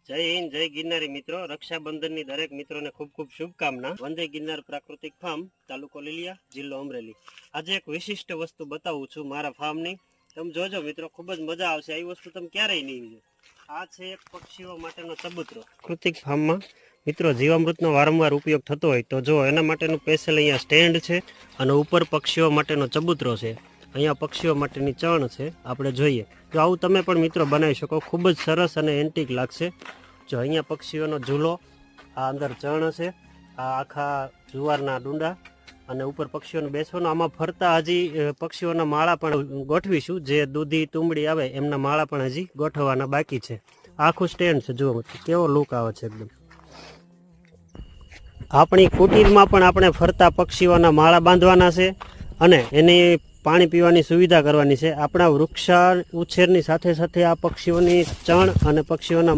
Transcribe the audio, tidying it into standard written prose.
જય હિન્દ, જય ગિરનારી મિત્રો. રક્ષાબંધનની દરેક મિત્રોને ખૂબ ખૂબ શુભકામના. વંદે ગિરનાર પ્રાકૃતિક ફાર્મ, તાલુકો લીલિયા, જિલ્લો અમરેલી. આજે એક વિશિષ્ટ વસ્તુ બતાવું છું મારા ફાર્મની. તમે જોજો મિત્રો, ખૂબ જ મજા આવશે. આવી વસ્તુ તમે ક્યારેય નહીં જોજો. આ છે એક પક્ષીઓ માટેનો ચબૂતરો. પ્રાકૃતિક ફાર્મમાં મિત્રો જીવામૃતનો વારંવાર ઉપયોગ થતો હોય તો જો એના માટેનું સ્પેશિયલ અહીંયા સ્ટેન્ડ છે અને ઉપર પક્ષીઓ માટેનો ચબૂતરો છે. અહીંયા પક્ષીઓ માટેની ચણ છે, આપણે જોઈએ. જો આવું તમે પણ મિત્રો બનાવી શકો, ખૂબ જ સરસ અને એન્ટિક લાગશે. જો અહીંયા પક્ષીઓનો ઝૂલો, આ અંદર ચણ છે, આ આખા જુવારના ડુંડા અને ઉપર પક્ષીઓને બેસવાનું. આમાં ફરતા હજી પક્ષીઓના માળા પણ ગોઠવીશું. જે દૂધી તુંબડી આવે એમના માળા પણ હજી ગોઠવવાના બાકી છે. આખું સ્ટેન્ડ છે, જુઓ કેવો લુક આવે છે એકદમ. આપણી કુટીરમાં પણ આપણે ફરતા પક્ષીઓના માળા બાંધવાના છે અને એની પાણી પીવાની સુવિધા કરવાની છે. આપણા વૃક્ષ ઉછેરની સાથે સાથે આ પક્ષીઓની ચણ અને પક્ષીઓના